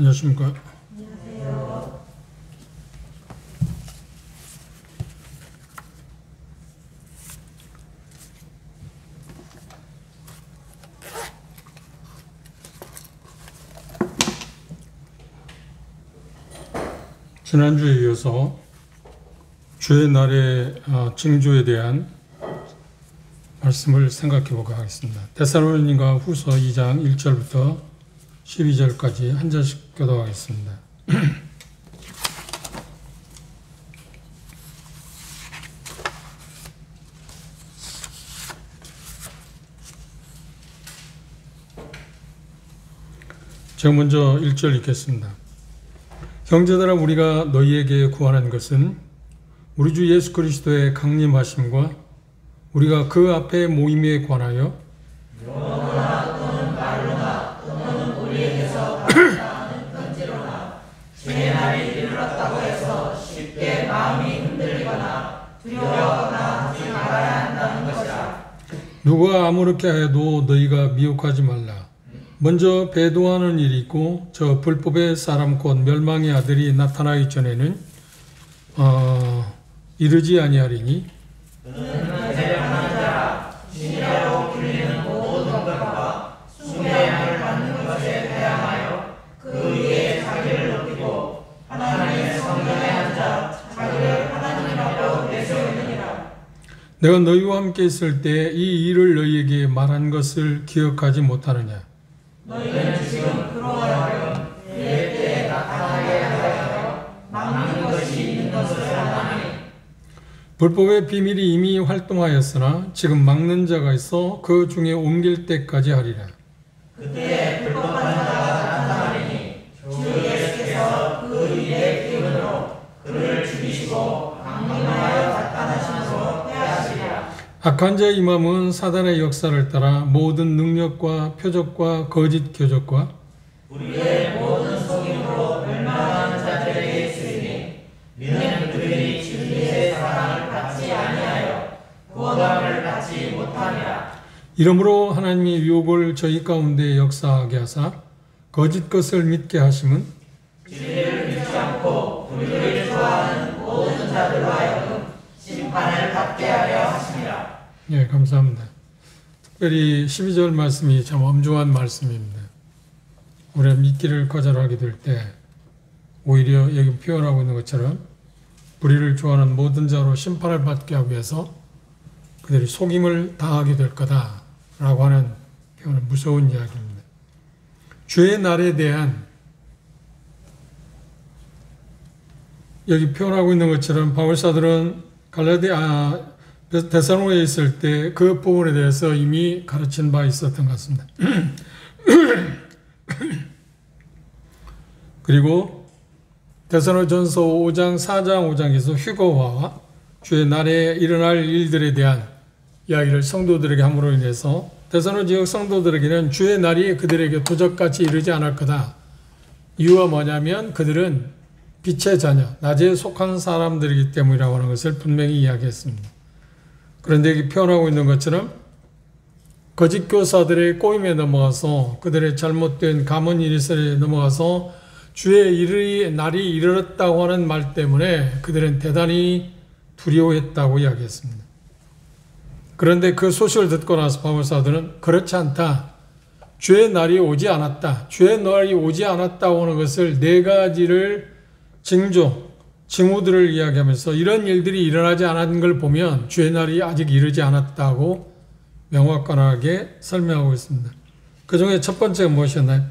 안녕하십니까. 안녕하세요. 지난주에 이어서 주의 날의 징조에 대한 말씀을 생각해 보도록 하겠습니다. 데살로니가 후서 2장 1절부터 12절까지 한 절씩 교독하겠습니다. 제가 먼저 1절 읽겠습니다. 형제들아, 우리가 너희에게 구하는 것은 우리 주 예수 그리스도의 강림하심과 우리가 그 앞에 모임에 관하여 영어나 또는 말로나 또는 우리에게서 받았다는 편지로나 주의 날이 이르렀다고 해서 쉽게 마음이 흔들리거나 두려워하거나 하지 말아야 한다는 것이라. 누가 아무렇게 해도 너희가 미혹하지 말라. 먼저 배도하는 일이 있고 저 불법의 사람 곧 멸망의 아들이 나타나기 전에는 이르지 아니하리니 그는 대량한 자, 신이라고 불리는 모든 것과 숭배함을 받는 것에 대항하여 그 위에 자기를 높이고 하나님의 성전에 앉아 자기를 하나님이라고 내세우느니라. 내가 너희와 함께 있을 때 이 일을 너희에게 말한 것을 기억하지 못하느냐. 너희는 지금 그로 하여금 그의 때에 나타나게 하여 막는 것이 있는 것을 알아니. 불법의 비밀이 이미 활동하였으나 지금 막는 자가 있어 그 중에 옮길 때까지 하리라. 그때 불법한 자가 나타나리니 주 예수께서 그 일의 기운으로 그를 죽이시고 강림하여 나타나심으로 패하시리라. 악한 자의 임함은 사단의 역사를 따라 모든 능력과 표적과 거짓 교적과 우리의 모든 속임으로 멸망하는 자들에게 있으니 이는 그들이 진리의 사랑을 받지 아니하여 구원함을 받지 못함이라. 이러므로 하나님의 유혹을 저희 가운데 역사하게 하사 거짓 것을 믿게 하심은 진리를 믿지 않고 불의를 좋아하는 모든 자들로 하여금 심판을 받게 하려 하심이라. 예, 감사합니다. 특별히 12절 말씀이 참 엄중한 말씀입니다. 우리가 믿기를 거절하게 될 때 오히려 여기 표현하고 있는 것처럼 불의를 좋아하는 모든 자로 심판을 받게 하기 위해서 그들이 속임을 당하게 될 거다라고 하는 표현은 무서운 이야기입니다. 주의 날에 대한 여기 표현하고 있는 것처럼 바울사들은 데살로니가에 있을 때 그 부분에 대해서 이미 가르친 바 있었던 것 같습니다. 그리고 데살로니가전서 5장, 4장, 5장에서 휴거화와 주의 날에 일어날 일들에 대한 이야기를 성도들에게 함으로 인해서 데살로니가 지역 성도들에게는 주의 날이 그들에게 도적같이 이르지 않을 거다. 이유가 뭐냐면 그들은 빛의 자녀, 낮에 속한 사람들이기 때문이라고 하는 것을 분명히 이야기했습니다. 그런데 여기 표현하고 있는 것처럼 거짓 교사들의 꼬임에 넘어가서 그들의 잘못된 가문 일설에 넘어가서 주의 날이 이르렀다고 하는 말 때문에 그들은 대단히 두려워했다고 이야기했습니다. 그런데 그 소식을 듣고 나서 바울사들은 그렇지 않다. 주의 날이 오지 않았다. 주의 날이 오지 않았다고 하는 것을 네 가지를 징후들을 이야기하면서 이런 일들이 일어나지 않은 걸 보면 주의 날이 아직 이르지 않았다고 명확하게 설명하고 있습니다. 그 중에 첫 번째가 무엇이었나요?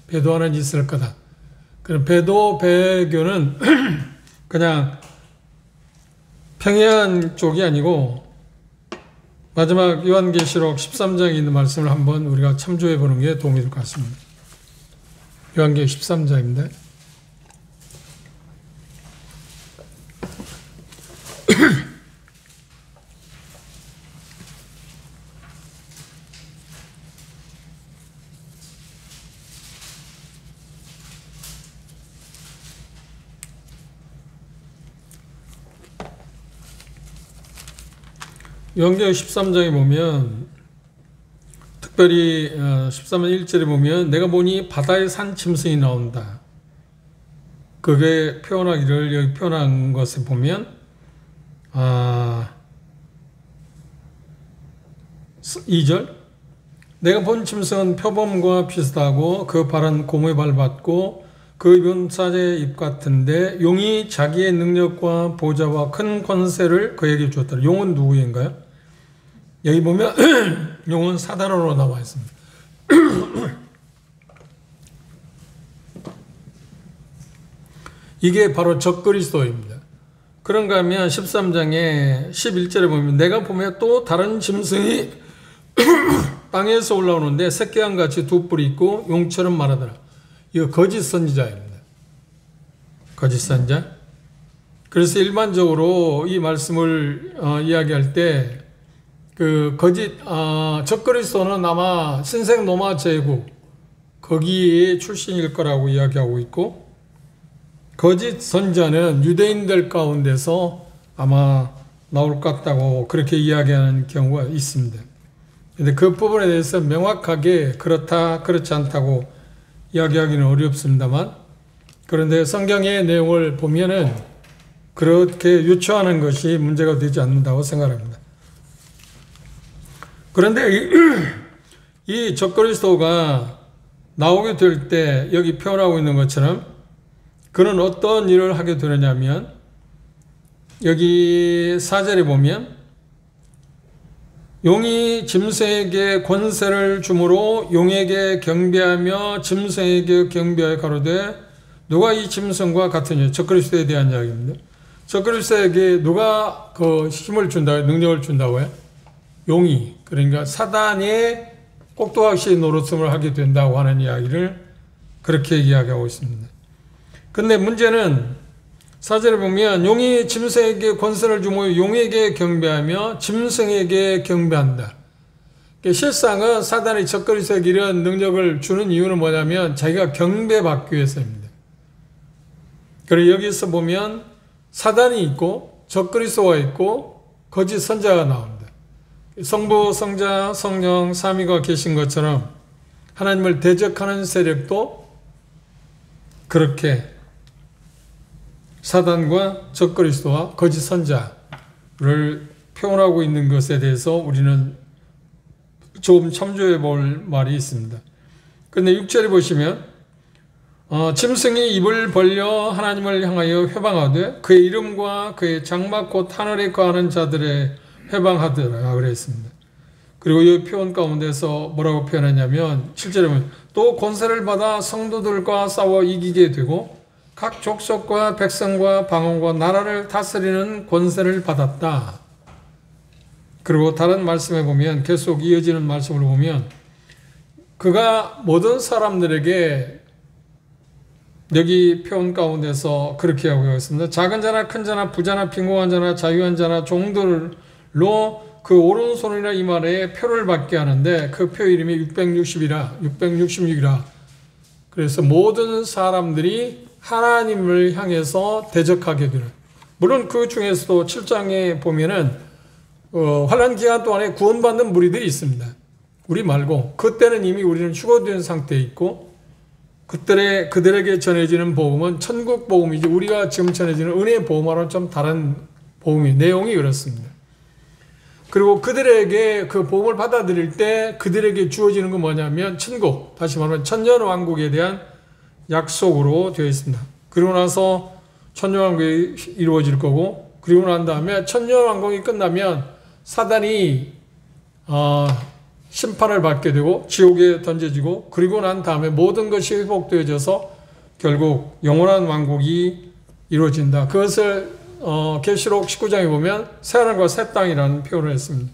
배도하는 짓을 할 거다. 그럼 배교는 그냥 평이한 쪽이 아니고 마지막 요한계시록 13장에 있는 말씀을 한번 우리가 참조해 보는 게 도움이 될 것 같습니다. 요한계시록 13장입니다. 요한계시록 13장에 보면 특별히 13년 1절에 보면 내가 보니 바다에 산 짐승이 나온다. 그게 표현하기를 여기 표현한 것에 보면 2절 내가 본 짐승은 표범과 비슷하고 그 발은 곰에 밟았고 그 입은 사자의 입 같은데 용이 자기의 능력과 보좌와 큰 권세를 그에게 주었다. 용은 누구인가요? 여기 보면 용은 사단으로 나와 있습니다. 이게 바로 적그리스도입니다. 그런가 하면 13장에 11절에 보면 내가 보면 또 다른 짐승이 땅에서 올라오는데 새끼양같이 두 뿔이 있고 용처럼 말하더라. 이거 거짓 선지자입니다. 거짓 선지자. 그래서 일반적으로 이 말씀을 이야기할 때 그 거짓 적그리스도는 아마 신생 로마 제국 거기에 출신일 거라고 이야기하고 있고 거짓 선지자는 유대인들 가운데서 아마 나올 것 같다고 그렇게 이야기하는 경우가 있습니다. 근데 그 부분에 대해서 명확하게 그렇다 그렇지 않다고 이야기하기는 어렵습니다만 그런데 성경의 내용을 보면은 그렇게 유추하는 것이 문제가 되지 않는다고 생각합니다. 그런데 이 적그리스도가 나오게 될 때 여기 표현하고 있는 것처럼 그는 어떤 일을 하게 되느냐면 여기 4절에 보면 용이 짐승에게 권세를 주므로 용에게 경배하며 짐승에게 경배하여 가로되 누가 이 짐승과 같으냐. 적그리스도에 대한 이야기입니다. 적그리스도에게 누가 그 힘을 준다고요? 능력을 준다고요? 용이. 그러니까 사단의 꼭두각시 노릇을 하게 된다고 하는 이야기를 그렇게 이야기하고 있습니다. 근데 문제는 4절에 보면 용이 짐승에게 권세를 주며 용에게 경배하며 짐승에게 경배한다. 실상은 사단이 적그리스도에게 이런 능력을 주는 이유는 뭐냐면 자기가 경배받기 위해서입니다. 그리고 여기서 보면 사단이 있고 적그리스도가 있고 거짓 선자가 나옵니다. 성부, 성자, 성령, 삼위가 계신 것처럼 하나님을 대적하는 세력도 그렇게 사단과 적그리스도와 거짓 선자를 표현하고 있는 것에 대해서 우리는 조금 참조해 볼 말이 있습니다. 그런데 6절에 보시면 짐승이 입을 벌려 하나님을 향하여 회방하되 그의 이름과 그의 장막 곧 하늘에 거하는 자들의 회방하더라 그랬습니다. 그리고 이 표현 가운데서 뭐라고 표현하냐면 7절에 보면 또 권세를 받아 성도들과 싸워 이기게 되고 각 족속과 백성과 방언과 나라를 다스리는 권세를 받았다. 그리고 다른 말씀에 보면 계속 이어지는 말씀을 보면 그가 모든 사람들에게 여기 표현 가운데서 그렇게 하고 있습니다. 작은 자나 큰 자나 부자나 빈곤한 자나 자유한 자나 종들로 그 오른손이나 이마에 표를 받게 하는데 그 표 이름이 666이라. 그래서 모든 사람들이 하나님을 향해서 대적하게 되는. 물론 그 중에서도 7장에 보면은 환난 기간 동안에 구원받는 무리들이 있습니다. 우리 말고 그때는 이미 우리는 휴거된 상태에 있고 그들에게 전해지는 복음은 천국 복음이지 우리가 지금 전해지는 은혜의 복음과는 좀 다른 복음이 내용이 그렇습니다. 그리고 그들에게 그 복음을 받아들일 때 그들에게 주어지는 건 뭐냐면 천국, 다시 말하면 천년왕국에 대한 약속으로 되어 있습니다. 그리고 나서 천년왕국이 이루어질 거고 그리고 난 다음에 천년왕국이 끝나면 사단이 심판을 받게 되고 지옥에 던져지고 그리고 난 다음에 모든 것이 회복되어져서 결국 영원한 왕국이 이루어진다. 그것을 계시록 19장에 보면 새하늘과 새 땅이라는 표현을 했습니다.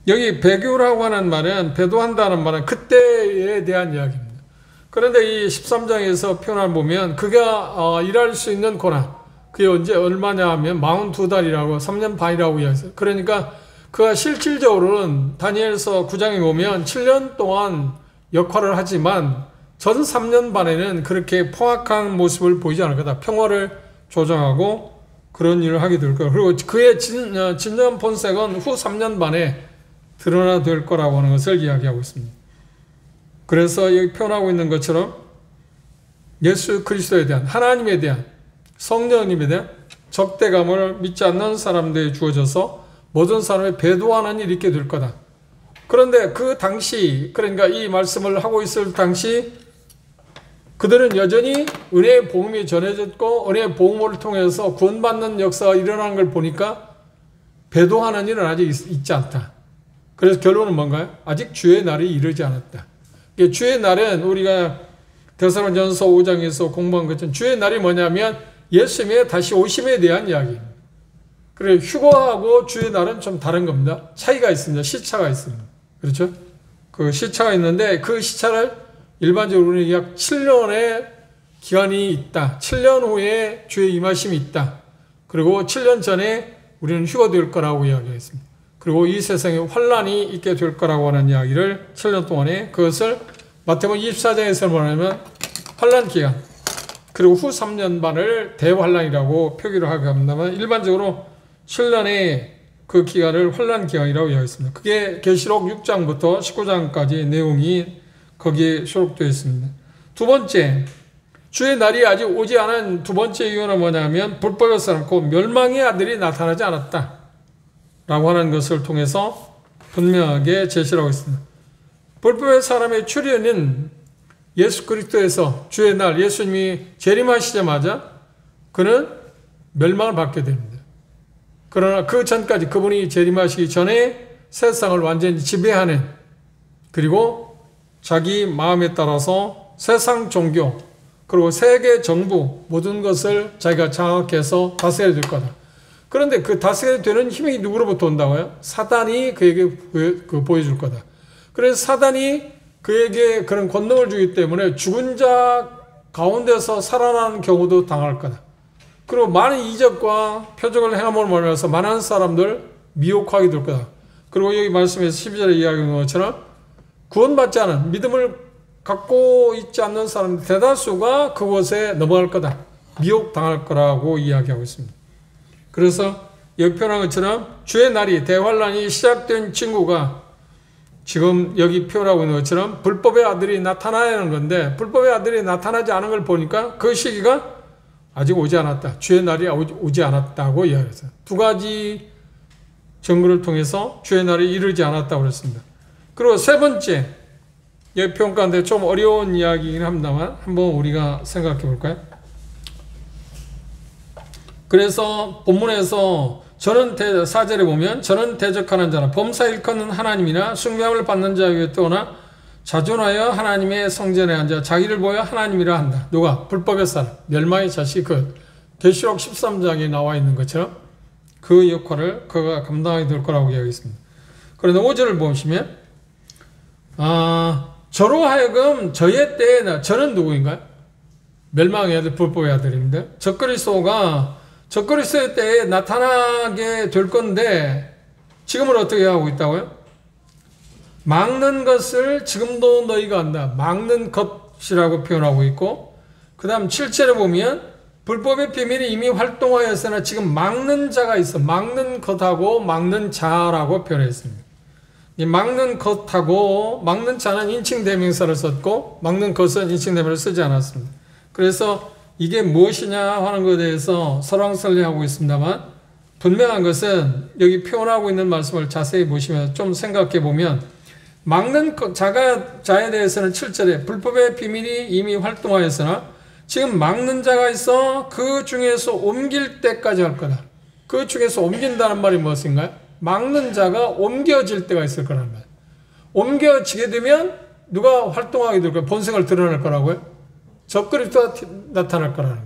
여기 배교라고 하는 말은 배도한다는 말은 그때에 대한 이야기입니다. 그런데 이 13장에서 표현을 보면 그가 일할 수 있는 고난 그게 언제 얼마냐 하면 42달이라고 3년 반이라고 이야기했어요. 그러니까 그가 실질적으로는 다니엘서 9장에 보면 7년 동안 역할을 하지만 전 3년 반에는 그렇게 포악한 모습을 보이지 않을 거다. 평화를 조정하고 그런 일을 하게 될 거예요. 그리고 그의 진정 본색은 후 3년 반에 드러나될 거라고 하는 것을 이야기하고 있습니다. 그래서 여기 표현하고 있는 것처럼 예수 그리스도에 대한, 하나님에 대한, 성령님에 대한 적대감을 믿지 않는 사람들이 주어져서 모든 사람이 배도하는 일이 있게 될 거다. 그런데 그 당시, 그러니까 이 말씀을 하고 있을 당시 그들은 여전히 은혜의 복음이 전해졌고 은혜의 복음을 통해서 구원받는 역사가 일어나는 걸 보니까 배도하는 일은 아직 있지 않다. 그래서 결론은 뭔가요? 아직 주의 날이 이르지 않았다. 주의 날은 우리가 데살로니가전서 5장에서 공부한 것처럼 주의 날이 뭐냐면 예수님의 다시 오심에 대한 이야기입니다. 그리고 휴거하고 주의 날은 좀 다른 겁니다. 차이가 있습니다. 시차가 있습니다. 그렇죠? 그 시차가 있는데 그 시차를 일반적으로 우리는 약 7년의 기간이 있다. 7년 후에 주의 임하심이 있다. 그리고 7년 전에 우리는 휴거될 거라고 이야기했습니다. 그리고 이 세상에 환란이 있게 될 거라고 하는 이야기를 7년 동안에 그것을 마태복음 24장에서 말하면 환란 기간, 그리고 후 3년 반을 대환란이라고 표기를 하고 합니다만 일반적으로 7년의 그 기간을 환란 기간이라고 이야기했습니다. 그게 계시록 6장부터 19장까지 내용이 거기에 수록되어 있습니다. 두 번째, 주의 날이 아직 오지 않은 두 번째 이유는 뭐냐면 불법의 사람, 곧 멸망의 아들이 나타나지 않았다 라고 하는 것을 통해서 분명하게 제시를 하고 있습니다. 불법의 사람의 출현은 예수 그리스도에서 주의 날 예수님이 재림하시자마자 그는 멸망을 받게 됩니다. 그러나 그 전까지 그분이 재림하시기 전에 세상을 완전히 지배하는, 그리고 자기 마음에 따라서 세상 종교 그리고 세계 정부 모든 것을 자기가 장악해서 다스려야 될 거다. 그런데 그 다스려야 되는 힘이 누구로부터 온다고요? 사단이 그에게 보여줄 거다. 그래서 사단이 그에게 그런 권능을 주기 때문에 죽은 자 가운데서 살아나는 경우도 당할 거다. 그리고 많은 이적과 표적을 행함으로 말미암아서 많은 사람들 미혹하게 될 거다. 그리고 여기 말씀에서 12절에 이야기한 것처럼 구원받지 않은, 믿음을 갖고 있지 않는 사람들 대다수가 그곳에 넘어갈 거다. 미혹당할 거라고 이야기하고 있습니다. 그래서 여기 표현한 것처럼 주의 날이, 대환란이 시작된 친구가 지금 여기 표현하고 있는 것처럼 불법의 아들이 나타나야 하는 건데 불법의 아들이 나타나지 않은 걸 보니까 그 시기가 아직 오지 않았다. 주의 날이 오지 않았다고 이야기했어요. 두 가지 증거를 통해서 주의 날이 이르지 않았다고 그랬습니다. 그리고 세 번째, 여기 표현 가운데 좀 어려운 이야기이긴 합니다만 한번 우리가 생각해 볼까요? 그래서 본문에서 저는 4절에 보면 저는 대적하는 자나 범사 일컫는 하나님이나 숭배함을 받는 자 위에 떠나 자존하여 하나님의 성전에 앉아 자기를 보여 하나님이라 한다. 누가? 불법의 사람, 멸망의 자식, 그 계시록 13장에 나와 있는 것처럼 그 역할을 그가 감당하게 될 거라고 이야기했습니다. 그런데 5절을 보시면 저로 하여금 저의 때에, 저는 누구인가요? 멸망의 아들, 불법의 아들입니다. 적그리스도의 때에 나타나게 될 건데 지금은 어떻게 하고 있다고요? 막는 것을 지금도 너희가 안다. 막는 것이라고 표현하고 있고, 그 다음 7절에 보면 불법의 비밀이 이미 활동하였으나 지금 막는 자가 있어. 막는 것하고 막는 자라고 표현했습니다. 이 막는 것하고 막는 자는 인칭 대명사를 썼고 막는 것은 인칭 대명사를 쓰지 않았습니다. 그래서 이게 무엇이냐 하는 것에 대해서 설왕설래하고 있습니다만 분명한 것은 여기 표현하고 있는 말씀을 자세히 보시면 좀 생각해 보면 막는 자에 대해서는 7절에 불법의 비밀이 이미 활동하였으나 지금 막는 자가 있어 그 중에서 옮길 때까지 할 거다. 그 중에서 옮긴다는 말이 무엇인가요? 막는 자가 옮겨질 때가 있을 거라는 거예요. 옮겨지게 되면 누가 활동하게 될 거예요? 본성을 드러낼 거라고요? 적그리스도가 나타날 거라는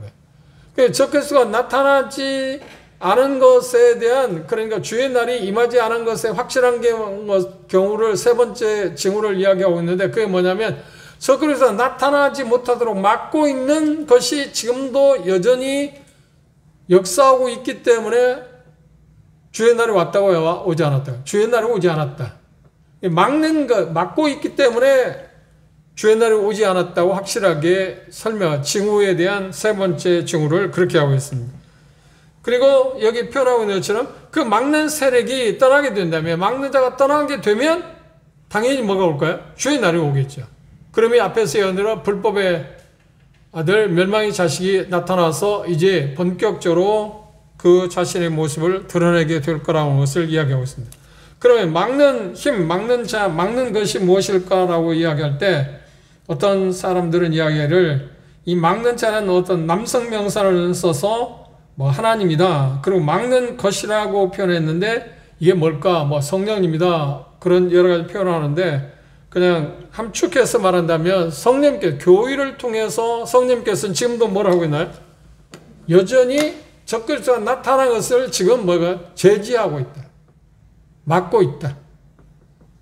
거예요. 적그리스도가 나타나지 않은 것에 대한, 그러니까 주의 날이 임하지 않은 것에 확실한 경우를 세 번째 징후를 이야기하고 있는데 그게 뭐냐면 적그리스도가 나타나지 못하도록 막고 있는 것이 지금도 여전히 역사하고 있기 때문에 주의 날이 왔다고요? 오지 않았다. 주의 날이 오지 않았다. 막는 것, 막고 있기 때문에 주의 날이 오지 않았다고 확실하게 징후에 대한 세 번째 징후를 그렇게 하고 있습니다. 그리고 여기 표현하고 있는 것처럼 그 막는 세력이 떠나게 된다면, 막는 자가 떠나게 되면 당연히 뭐가 올까요? 주의 날이 오겠죠. 그러면 앞에서 예언대로 불법의 아들 멸망의 자식이 나타나서 이제 본격적으로 그 자신의 모습을 드러내게 될 거라는 것을 이야기하고 있습니다. 그러면 막는 힘, 막는 자, 막는 것이 무엇일까라고 이야기할 때 어떤 사람들은 이야기를 이 막는 자는 어떤 남성 명사를 써서 뭐 하나님이다. 그리고 막는 것이라고 표현했는데 이게 뭘까? 뭐 성령입니다. 그런 여러 가지 표현을 하는데 그냥 함축해서 말한다면 성령께 교회를 통해서 성령께서는 지금도 뭘 하고 있나요? 여전히 적그리스도가 나타난 것을 지금 뭐가 제지하고 있다. 막고 있다.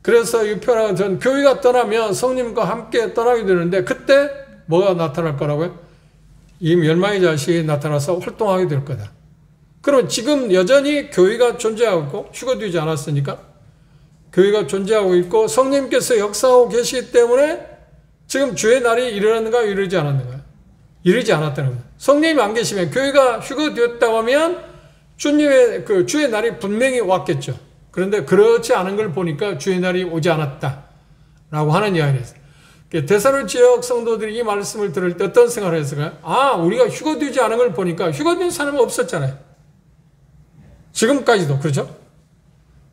그래서 이 표현은 전 교회가 떠나면 성령과 함께 떠나게 되는데 그때 뭐가 나타날 거라고요? 이 멸망의 자식이 나타나서 활동하게 될 거다. 그럼 지금 여전히 교회가 존재하고 있고 휴거되지 않았으니까 교회가 존재하고 있고 성령께서 역사하고 계시기 때문에 지금 주의 날이 이르는가 이르지 않았는가? 이르지 않았다는 거예요. 성령이 안 계시면 교회가 휴거되었다고 하면 주님의 그 주의 날이 분명히 왔겠죠. 그런데 그렇지 않은 걸 보니까 주의 날이 오지 않았다라고 하는 이야기를 했어요. 데살로니가 지역 성도들이 이 말씀을 들을 때 어떤 생각을 했을까요? 아, 우리가 휴거되지 않은 걸 보니까 휴거된 사람은 없었잖아요. 지금까지도 그렇죠?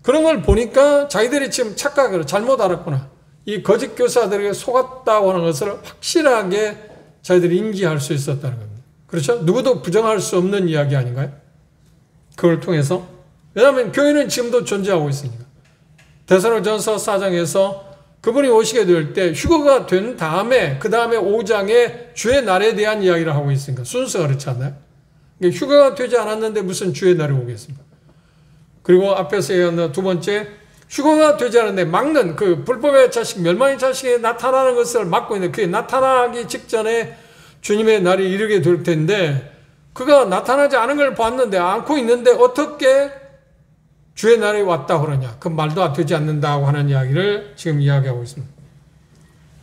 그런 걸 보니까 자기들이 지금 착각을 잘못 알았구나. 이 거짓 교사들에게 속았다고 하는 것을 확실하게 자기들이 인지할 수 있었다는 겁니다. 그렇죠? 누구도 부정할 수 없는 이야기 아닌가요? 그걸 통해서. 왜냐하면 교회는 지금도 존재하고 있으니까. 데살로니가전서 4장에서 그분이 오시게 될 때 휴거가 된 다음에 그 다음에 5장에 주의 날에 대한 이야기를 하고 있으니까 순서가 그렇지 않나요? 휴거가 되지 않았는데 무슨 주의 날이 오겠습니까? 그리고 앞에서 얘기한 두 번째, 휴거가 되지 않았는데 막는 그 불법의 자식, 멸망의 자식이 나타나는 것을 막고 있는 그게 나타나기 직전에 주님의 날이 이르게 될 텐데 그가 나타나지 않은 걸 봤는데 않고 있는데 어떻게 주의 날이 왔다 그러냐. 그 말도 되지 않는다고 하는 이야기를 지금 이야기하고 있습니다.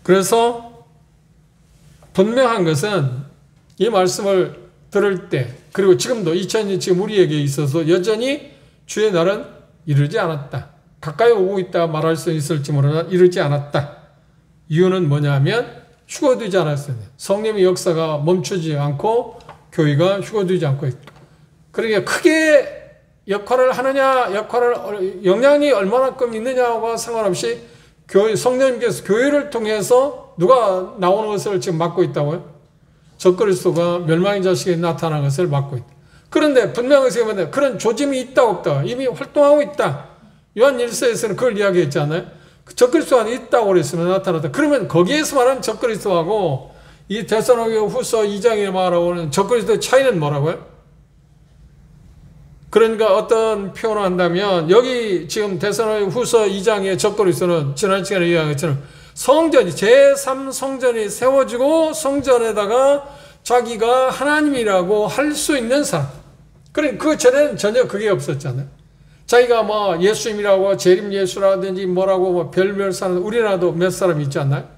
그래서 분명한 것은 이 말씀을 들을 때 그리고 지금도 2000년 지금 우리에게 있어서 여전히 주의 날은 이르지 않았다. 가까이 오고 있다 말할 수 있을지 모르나 이르지 않았다. 이유는 뭐냐면 휴거되지 않았어요. 성령의 역사가 멈추지 않고 교회가 휴거되지 않고 있다. 그러니까 크게 역할을 하느냐, 영향이 얼마나큼 있느냐와 상관없이 성령님께서 교회를 통해서 누가 나오는 것을 지금 막고 있다고요? 적그리스도가 멸망의 자식이 나타나는 것을 막고 있다. 그런데 분명하게 보면 그런 조짐이 있다 없다 이미 활동하고 있다. 요한 1서에서는 그걸 이야기했지 않나요? 적그리스도 안에 있다고 그랬으면 나타났다. 그러면 거기에서 말하는 적그리스도하고 이 데살로니가 후서 2장에 말하고는 적그리스도의 차이는 뭐라고요? 그러니까 어떤 표현을 한다면 여기 지금 데살로니가 후서 2장의 적그리스도는 지난 시간에 이야기한 것처럼 성전이 제3성전이 세워지고 성전에다가 자기가 하나님이라고 할 수 있는 사람. 그러니까 그 전에는 전혀 그게 없었잖아요. 자기가 뭐 예수님이라고 재림 예수라든지 뭐라고 뭐 별별 사람 우리나라도 몇 사람 있지 않나요?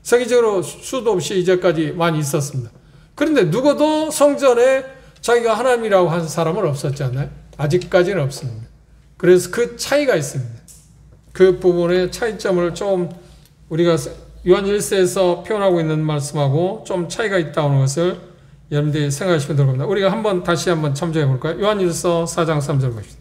세계적으로 수도 없이 이제까지 많이 있었습니다. 그런데 누구도 성전에 자기가 하나님이라고 한 사람은 없었지 않나요? 아직까지는 없습니다. 그래서 그 차이가 있습니다. 그 부분의 차이점을 좀 우리가 요한 1서에서 표현하고 있는 말씀하고 좀 차이가 있다는 것을 여러분들이 생각하시면 될 겁니다. 우리가 다시 한번 참조해 볼까요? 요한 1서 4장 3절 보십시오.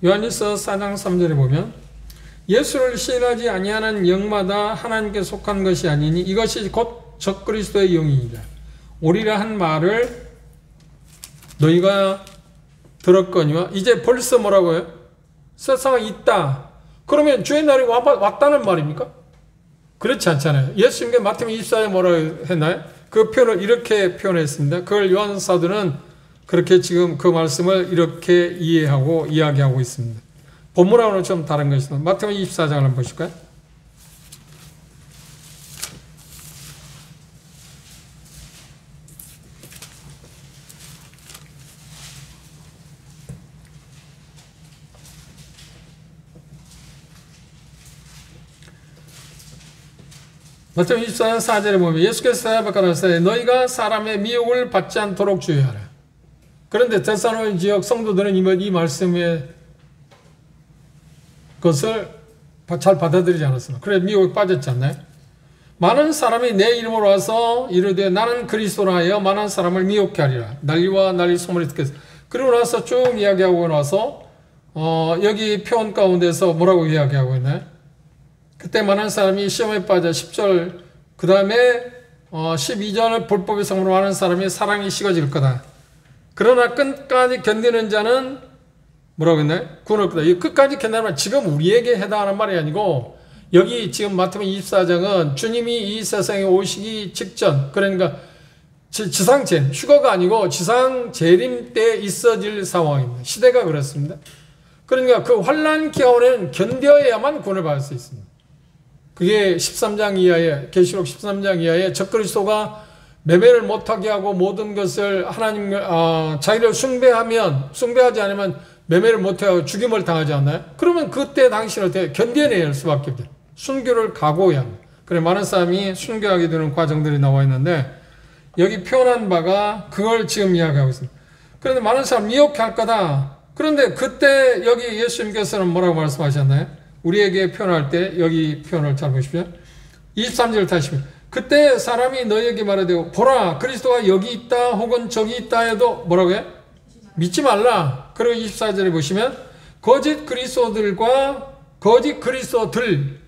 요한일서 4장 3절에 보면 예수를 시인하지 아니하는 영마다 하나님께 속한 것이 아니니 이것이 곧 적그리스도의 영이니라. 오리라 한 말을 너희가 들었거니와 이제 벌써 뭐라고요? 세상에 있다. 그러면 주의 날이 왔다는 말입니까? 그렇지 않잖아요. 예수님께 마태복음 24장에 뭐라고 했나요? 그 표현을 이렇게 표현했습니다. 그걸 요한 사도는 그렇게 지금 그 말씀을 이렇게 이해하고 이야기하고 있습니다. 본문하고는 좀 다른 것입니다. 마태복음 24장을 한번 보실까요? 마태복음 24장 4절에 보면 예수께서 대답하시되 너희가 사람의 미혹을 받지 않도록 주의하라. 그런데 데살로니가 지역 성도들은 이 말씀의 것을 잘 받아들이지 않았습니다. 그래 미혹에 빠졌지 않나요? 많은 사람이 내 이름으로 와서 이르되 나는 그리스도라 하여 많은 사람을 미혹케 하리라. 난리와 난리 소문이 듣겠어. 그리고 나서 쭉 이야기하고 나서 여기 표현 가운데서 뭐라고 이야기하고 있나요? 그때 많은 사람이 시험에 빠져 10절 그 다음에 12절 불법의 성으로 많은 사람이 사랑이 식어질 거다. 그러나 끝까지 견디는 자는 뭐라고 했나요? 구원을 거다. 이 끝까지 견디는 말 지금 우리에게 해당하는 말이 아니고 여기 지금 마태복음 24장은 주님이 이 세상에 오시기 직전 그러니까 지상재림 휴거가 아니고 지상재림 때 있어질 상황입니다. 시대가 그렇습니다. 그러니까 그 환난 기간에는 견뎌야만 구원을 받을 수 있습니다. 그게 13장 이하에 계시록 13장 이하에 적그리스도가 매매를 못하게 하고 모든 것을 하나님 자기를 숭배하지 않으면 매매를 못하고 죽임을 당하지 않나요? 그러면 그때 당신을 견뎌내야 할 수밖에 없죠. 순교를 각오해야 합니다. 그래 많은 사람이 순교하게 되는 과정들이 나와 있는데 여기 표현한 바가 그걸 지금 이야기하고 있습니다. 그런데 많은 사람 미혹해 할 거다. 그런데 그때 여기 예수님께서는 뭐라고 말씀하셨나요? 우리에게 표현할 때 여기 표현을 잘 보십시오. 23절 다시 그때 사람이 너희에게 말하되 보라 그리스도가 여기 있다 혹은 저기 있다 해도 뭐라고 해? 믿지 말라. 그리고 24절에 보시면 거짓 그리스도들과 거짓 그리스도들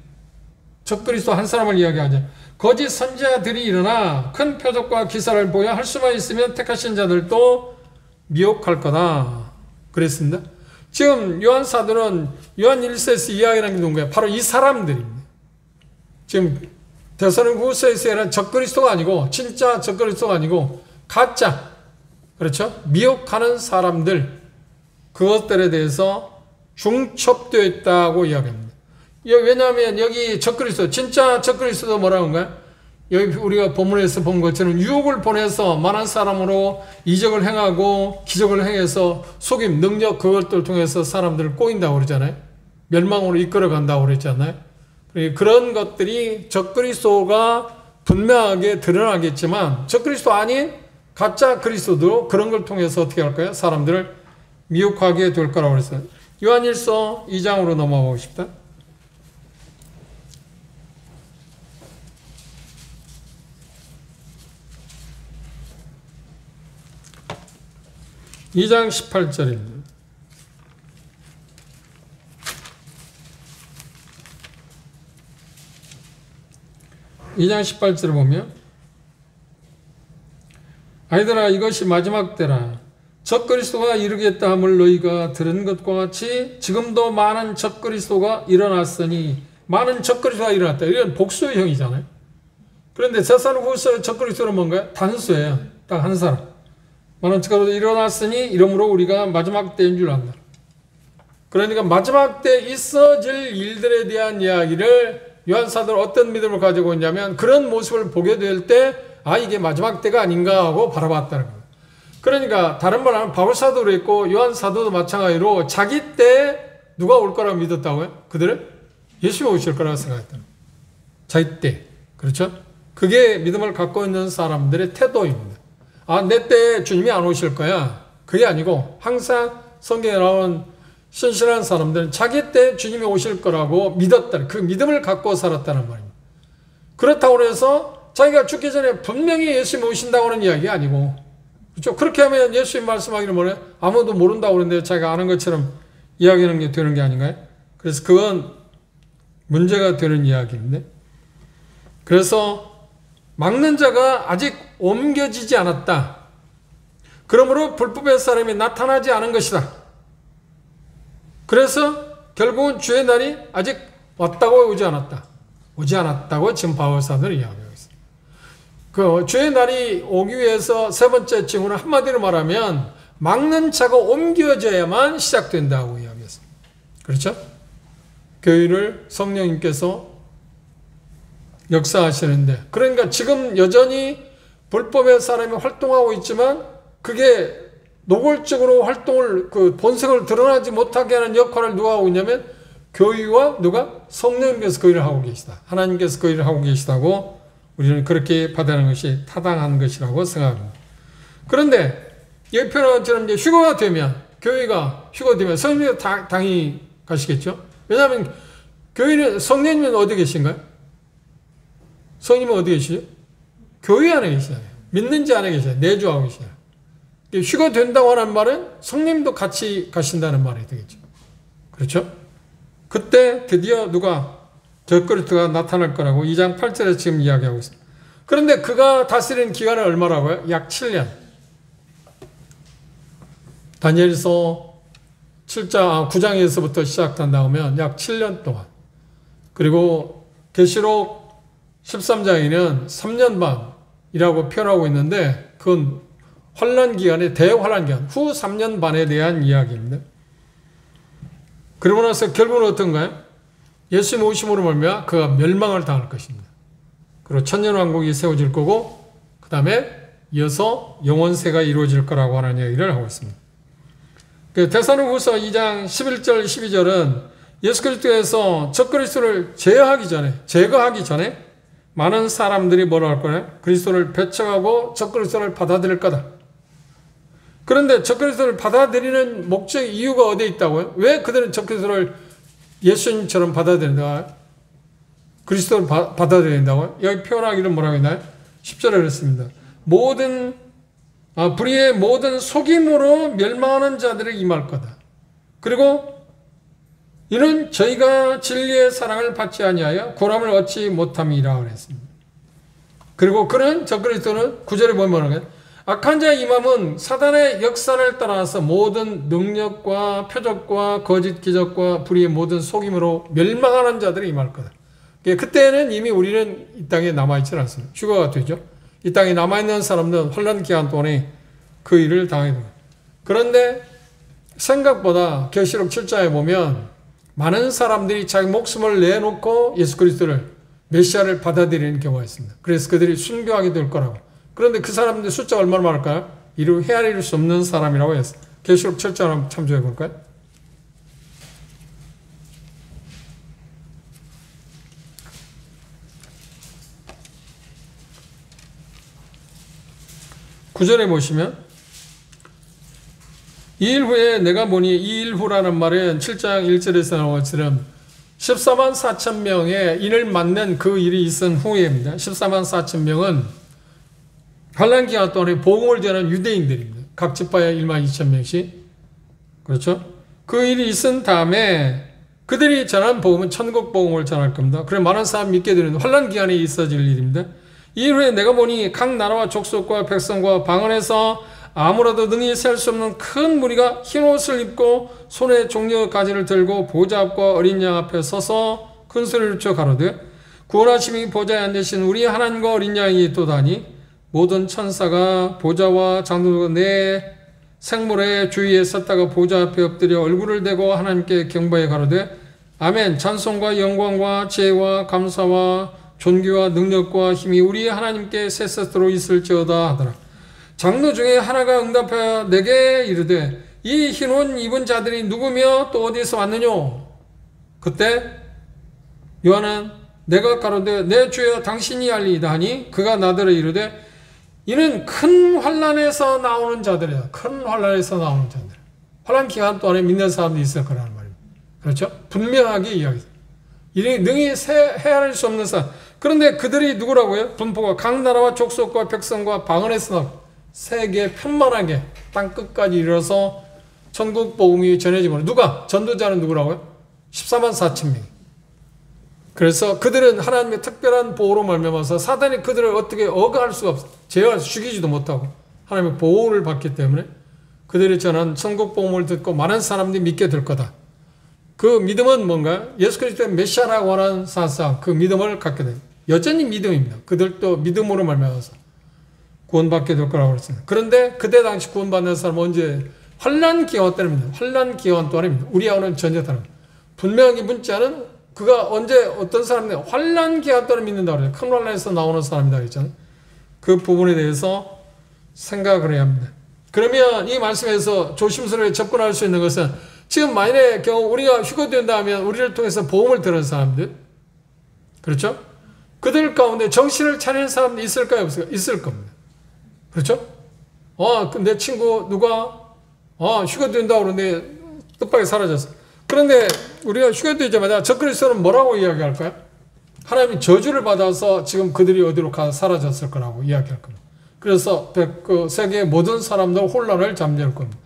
적그리스도 한 사람을 이야기하죠. 거짓 선지자들이 일어나 큰 표적과 기사를 보여 할 수만 있으면 택하신 자들도 미혹할 거다. 그랬습니다. 지금 요한 사도는 요한 1서에서 이야기하는 게 누군가요? 바로 이 사람들입니다. 지금 데살로니가후서에서는 적그리스도가 아니고 진짜 적그리스도가 아니고 가짜 그렇죠? 미혹하는 사람들 그것들에 대해서 중첩되어 있다고 이야기합니다. 왜냐하면 여기 적그리스도 진짜 적그리스도 뭐라고 한가요? 여기 우리가 본문에서 본 것처럼 유혹을 보내서 많은 사람으로 이적을 행하고 기적을 행해서 속임, 능력 그것들 통해서 사람들을 꼬인다고 그러잖아요. 멸망으로 이끌어 간다고 그랬잖아요. 그런 것들이 적그리스도가 분명하게 드러나겠지만 적그리스도 아닌 가짜 그리스도도 그런 걸 통해서 어떻게 할까요? 사람들을 미혹하게 될 거라고 그랬어요. 요한일서 2장으로 넘어가고 싶다. 2장 18절입니다. 2장 18절을 보면 아이들아 이것이 마지막 때라 적그리스도가 이르겠다 함을 너희가 들은 것과 같이 지금도 많은 적그리스도가 일어났으니 많은 적그리스도가 일어났다. 이건 복수형이잖아요. 그런데 데살로니가후서 적그리스도는 뭔가요? 단수예요. 딱 한 사람. 많은 적그리스도가 일어났으니 이러므로 우리가 마지막 때인 줄 안다. 그러니까 마지막 때 있어질 일들에 대한 이야기를 요한사도는 어떤 믿음을 가지고 있냐면 그런 모습을 보게 될 때 이게 마지막 때가 아닌가 하고 바라봤다는 거예요. 그러니까 다른 말 하면 바울사도도 그랬고 요한사도도 마찬가지로 자기 때 누가 올 거라고 믿었다고요? 그들은 예수가 오실 거라고 생각했다는 거예요. 자기 때. 그렇죠? 그게 믿음을 갖고 있는 사람들의 태도입니다. 내 때 주님이 안 오실 거야. 그게 아니고 항상 성경에 나온 신실한 사람들은 자기 때 주님이 오실 거라고 믿었다. 그 믿음을 갖고 살았다는 말입니다. 그렇다고 해서 자기가 죽기 전에 분명히 예수님이 오신다고 하는 이야기가 아니고 그렇죠? 그렇게 하면 예수님 말씀하기를 뭐래요? 아무도 모른다고 그러는데 자기가 아는 것처럼 이야기하는 게 되는 게 아닌가요? 그래서 그건 문제가 되는 이야기인데 그래서 막는 자가 아직 옮겨지지 않았다. 그러므로 불법의 사람이 나타나지 않은 것이다. 그래서 결국은 주의 날이 아직 왔다고 오지 않았다. 오지 않았다고 지금 바울사도는 이야기하고 있습니다. 그 주의 날이 오기 위해서 세 번째 징후는 한마디로 말하면 막는 자가 옮겨져야만 시작된다고 이야기했습니다. 그렇죠? 교회를 성령님께서 역사하시는데 그러니까 지금 여전히 불법의 사람이 활동하고 있지만 그게 노골적으로 활동을 본성을 드러나지 못하게 하는 역할을 누가 하고 있냐면 교회와 누가? 성령님께서 그 일을 하고 계시다. 하나님께서 그 일을 하고 계시다고 우리는 그렇게 받아들이는 것이 타당한 것이라고 생각합니다. 그런데 여기 표현처럼 이제 휴거가 되면, 교회가 휴거되면 성령님이 당연히 가시겠죠? 왜냐하면 교회는, 성령님은 어디 계신가요? 성령님은 어디 계시죠? 교회 안에 계시잖아요. 믿는지 안에 계시잖아요. 내주하고 계시잖아요. 휴거된다고 하는 말은 성령님도 같이 가신다는 말이 되겠죠. 그렇죠? 그때 드디어 누가 적그리스도가 나타날 거라고 2장 8절에 지금 이야기하고 있습니다. 그런데 그가 다스리는 기간은 얼마라고요? 약 7년. 다니엘서 9장에서부터 시작한다 하면 약 7년 동안. 그리고 계시록 13장에는 3년 반이라고 표현하고 있는데 그건 환란 기간의 대환란 기간, 후 3년 반에 대한 이야기입니다. 그러고 나서 결국은 어떤가요? 예수님 오심으로 말미암아 그가 멸망을 당할 것입니다. 그리고 천년왕국이 세워질 거고 그 다음에 이어서 영원세가 이루어질 거라고 하는 이야기를 하고 있습니다. 데살로니가후서 2장 11절 12절은 예수 그리스도에서 적그리스도를 제거하기 전에 많은 사람들이 뭐라 할 거냐? 그리스도를 배척하고 적그리스도를 받아들일 거다. 그런데 적그리스도를 받아들이는 목적 이유가 어디에 있다고요? 왜 그들은 적그리스도를 예수님처럼 받아들인다? 그리스도를 받아들인다고요? 여기 표현하기를 뭐라고 했나요? 10절에 그랬습니다. 불의의 모든 속임으로 멸망하는 자들이 임할 거다. 그리고 이는 저희가 진리의 사랑을 받지 아니하여 구원함을 얻지 못함이라 그랬습니다. 그리고 그는 적그리스도는 9절에 보면 뭐라고 해요? 악한 자의 임함은 사단의 역사를 따라서 모든 능력과 표적과 거짓 기적과 불의의 모든 속임으로 멸망하는 자들이 임할 거다. 그때는 이미 우리는 이 땅에 남아있지 않습니다. 휴거가 되죠. 이 땅에 남아있는 사람들은 환란 기간 동안에 그 일을 당하게 됩니다. 그런데 생각보다 계시록 7장에 보면 많은 사람들이 자기 목숨을 내놓고 예수 그리스도를 메시아를 받아들이는 경우가 있습니다. 그래서 그들이 순교하게 될 거라고. 그런데 그 사람들 숫자가 얼마나 많을까요? 이루 헤아릴 수 없는 사람이라고 했어요. 계시록 7장 한번 참조해 볼까요? 구절에 보시면 이 일 후에 내가 보니 이 일 후라는 말은 7장 1절에서 나온 것처럼 14만 4천 명의 인을 맞는 그 일이 있은 후에입니다. 14만 4천 명은 환란 기간 동안에 복음을 전하는 유대인들입니다. 각 지파에 1만 2천 명씩. 그렇죠? 그 일이 있은 다음에 그들이 전한 복음은 천국 복음을 전할 겁니다. 그래 많은 사람 믿게 되는 환란 기간에 있어질 일입니다. 이 일 후에 내가 보니 각 나라와 족속과 백성과 방언에서 아무라도 능히 셀 수 없는 큰 무리가 흰 옷을 입고 손에 종려 가지를 들고 보좌 앞과 어린 양 앞에 서서 큰 소리를 쳐 가로되 구원하심이 보좌에 앉으신 우리 하나님과 어린 양이 있도다니 모든 천사가 보좌와 장로가 내 생물의 주위에 섰다가 보좌 앞에 엎드려 얼굴을 대고 하나님께 경배해 가로되 아멘. 찬송과 영광과 지혜와 감사와 존귀와 능력과 힘이 우리 하나님께 세세토록 있을지어다 하더라. 장로 중에 하나가 응답하여 내게 이르되 이 흰 옷 입은 자들이 누구며 또 어디에서 왔느냐? 그때 요한은 내가 가로되 내 주여 당신이 알리이다 하니 그가 나더러 이르되 이는 큰 환란에서 나오는 자들이다. 큰 환란에서 나오는 자들. 환란 기간 동안에 믿는 사람들이 있을 거라는 말입니다. 그렇죠? 분명하게 이야기합니다. 이는 능히 헤아릴 수 없는 사람. 그런데 그들이 누구라고요? 분포가 각 나라와 족속과 백성과 방언에서 나오고 세계 편만하게 땅 끝까지 이르러서 천국 복음이 전해지면 누가? 전도자는 누구라고요? 14만 4천 명. 그래서 그들은 하나님의 특별한 보호로 말미암아서 사단이 그들을 어떻게 억압할 수가 없어요. 제어할 수 죽이지도 못하고 하나님의 보호를 받기 때문에 그들이 전한 천국 복음을 듣고 많은 사람들이 믿게 될 거다. 그 믿음은 뭔가요? 예수 그리스도의 메시아라고 하는 사상, 그 믿음을 갖게 됩니다. 여전히 믿음입니다. 그들도 믿음으로 말미암아서 구원받게 될 거라고 그랬습니다. 그런데 그때 당시 구원받는 사람은 언제? 환란 기간 때문입니다. 환란 기간 동안입니다. 우리하고는 전혀 다릅니다. 분명히 문자는 그가 언제 어떤 사람인데 환란 기간 동안 믿는다고 그래요. 큰 환란에서 나오는 사람이다 그랬잖아요. 그 부분에 대해서 생각을 해야 합니다. 그러면 이 말씀에서 조심스럽게 접근할 수 있는 것은 지금 만일의 경우 우리가 휴거된다 하면 우리를 통해서 보험을 들은 사람들, 그렇죠? 그들 가운데 정신을 차리는 사람이 있을까요? 없을까요? 있을 겁니다. 그렇죠? 내 친구 누가 휴가 뛴다고 그러는데 뜻밖에 사라졌어. 그런데 우리가 휴가 뛰자마자 적그리스도는 뭐라고 이야기할까요? 하나님이 저주를 받아서 지금 그들이 어디로 가 사라졌을 거라고 이야기할 겁니다. 그래서 그 세계의 모든 사람들 혼란을 잠재울 겁니다.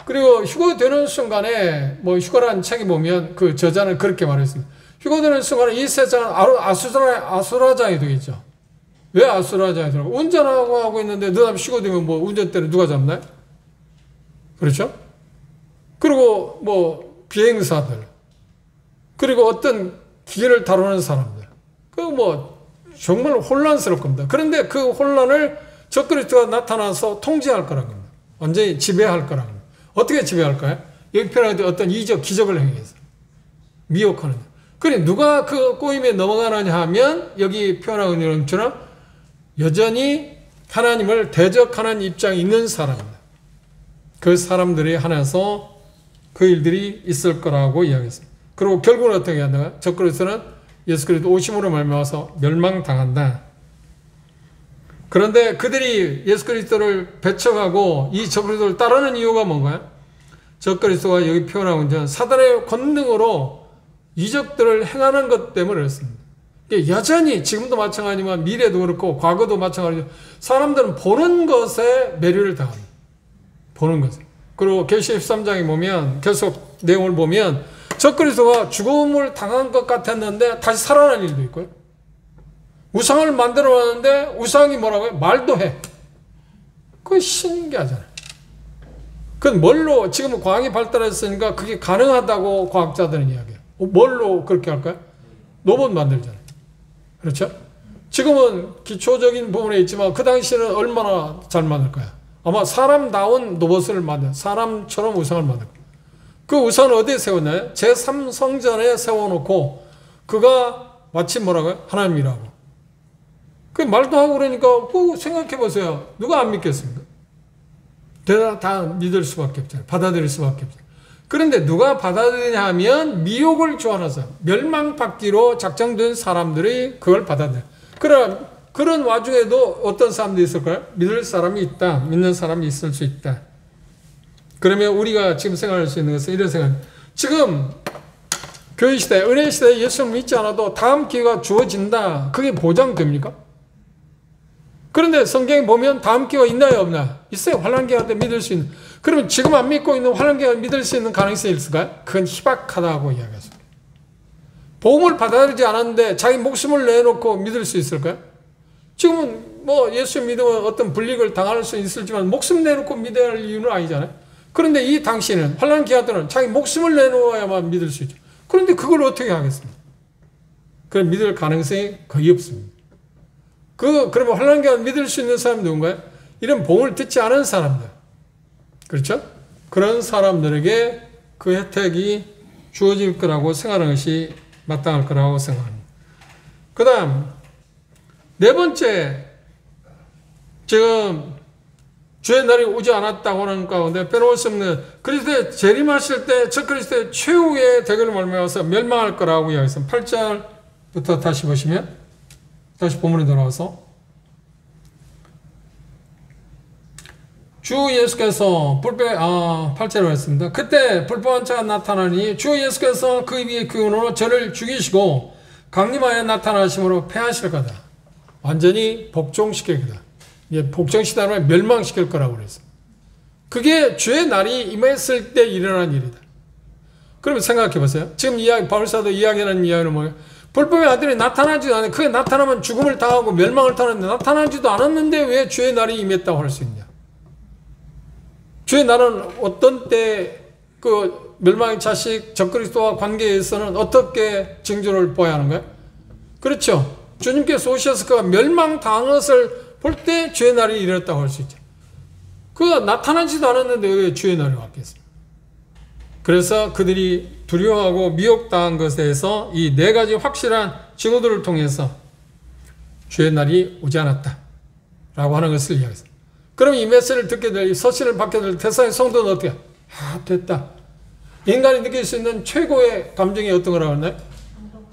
그리고 휴가 되는 순간에 뭐 휴가라는 책에 보면 그 저자는 그렇게 말했습니다. 휴가 되는 순간에 이 세상은 아수라장이 되겠죠. 왜 아수라장이 되고 운전하고 하고 있는데 너 다음에 휴가 되면 뭐 운전대를 누가 잡나요? 그렇죠? 그리고 뭐 비행사들 그리고 어떤 기계를 다루는 사람들 그 뭐 정말 혼란스러울 겁니다. 그런데 그 혼란을 적그리스도가 나타나서 통제할 거라는 겁니다. 완전히 지배할 거라는 겁니다. 어떻게 지배할까요? 여기 표현할 어떤 이적, 기적을 행해서 미혹하는. 그래 누가 그 꼬임에 넘어가느냐 하면 여기 표현하고 있는 것처럼 여전히 하나님을 대적하는 입장에 있는 사람입니다. 그 사람들이 하나서 그 일들이 있을 거라고 이야기했습니다. 그리고 결국은 어떻게 한다고요? 적그리스도는 예수 그리스도 오심으로 말미암아서 멸망당한다. 그런데 그들이 예수 그리스도를 배척하고 이 적그리스도를 따르는 이유가 뭔가요? 적그리스도가 여기 표현하고 있는 사단의 권능으로 이적들을 행하는 것 때문에 그렇습니다. 여전히 지금도 마찬가지지만 미래도 그렇고 과거도 마찬가지죠. 사람들은 보는 것에 매료를 당합니다. 보는 것에. 그리고 계시 13장에 보면 계속 내용을 보면 적그리스도가 죽음을 당한 것 같았는데 다시 살아난 일도 있고요. 우상을 만들어 놨는데 우상이 뭐라고요? 말도 해. 그건 신기하잖아요. 그건 뭘로 지금은 과학이 발달했으니까 그게 가능하다고 과학자들은 이야기해요. 뭘로 그렇게 할까요? 로봇 만들잖아요. 그렇죠? 지금은 기초적인 부분에 있지만 그 당시에는 얼마나 잘 만들까요? 아마 사람다운 로봇을 만든 사람처럼 우상을 만들 거예요. 그 우상을 어디에 세웠나요? 제3성전에 세워놓고 그가 마치 뭐라고요? 하나님이라고. 그 말도 하고 그러니까 생각해 보세요. 누가 안 믿겠습니까? 다 믿을 수밖에 없잖아요. 받아들일 수밖에 없잖아요. 그런데 누가 받아들이냐 하면 미혹을 좋아하는 멸망받기로 작정된 사람들이 그걸 받아들여요. 그런 와중에도 어떤 사람들이 있을까요? 믿을 사람이 있다. 믿는 사람이 있을 수 있다. 그러면 우리가 지금 생각할 수 있는 것은 이런 생각. 지금 교회 시대, 은혜 시대에 예수를 믿지 않아도 다음 기회가 주어진다. 그게 보장됩니까? 그런데 성경에 보면 다음 기회가 있나요? 없나요? 있어요. 환란기가 때 믿을 수 있는. 그러면 지금 안 믿고 있는 환란기가 믿을 수 있는 가능성이 있을까요? 그건 희박하다고 이야기했습니다. 복음을 받아들이지 않았는데 자기 목숨을 내놓고 믿을 수 있을까요? 지금은 뭐 예수 믿으면 어떤 불이익을 당할 수 있을지만 목숨 내놓고 믿어야 할 이유는 아니잖아요. 그런데 이 당시에는 환란 기간 때는 자기 목숨을 내놓아야만 믿을 수 있죠. 그런데 그걸 어떻게 하겠습니까? 그럼 믿을 가능성이 거의 없습니다. 그러면 환란 기간 믿을 수 있는 사람이 누군가요? 이런 복음을 듣지 않은 사람들. 그렇죠? 그런 사람들에게 그 혜택이 주어질 거라고 생각하는 것이 마땅할 거라고 생각합니다. 그 다음 네 번째, 지금 주의 날이 오지 않았다고 하는 가운데 빼놓을 수 없는 그리스도의 재림하실 때 적그리스도의 최후의 대결을 말미암아서 멸망할 거라고 이야기했습니다. 8절부터 다시 보시면 다시 본문에 돌아와서 주 예수께서 8절에 했습니다. 그때 불법한 자가 나타나니 주 예수께서 그 위의 기운으로 저를 죽이시고 강림하여 나타나심으로 패하실 거다. 완전히 복종시킬 거다. 복종시키다면 멸망시킬 거라고 그랬어요. 그게 주의 날이 임했을 때 일어난 일이다. 그러면 생각해 보세요. 지금 바울사도 이야기하는 이야기는 뭐예요? 불법의 아들이 나타나지도 않았는데 그게 나타나면 죽음을 당하고 멸망을 당하는데 나타나지도 않았는데 왜 주의 날이 임했다고 할 수 있냐? 주의 날은 어떤 때 그 멸망의 자식 적그리스도와 관계에서는 어떻게 징조를 보여야 하는 거예요? 그렇죠. 주님께서 오셔서 그가 멸망당한 것을 볼 때 주의 날이 일어났다고 할 수 있죠. 그가 나타나지도 않았는데 왜 주의 날이 왔겠습니까? 그래서 그들이 두려워하고 미혹당한 것에 대해서 이 네 가지 확실한 징후들을 통해서 주의 날이 오지 않았다 라고 하는 것을 이야기했습니다. 그럼 이 메시지를 듣게 될, 이 서신을 받게 될 대사의 성도는 어떻게? 됐다. 인간이 느낄 수 있는 최고의 감정이 어떤 거라고 했나요?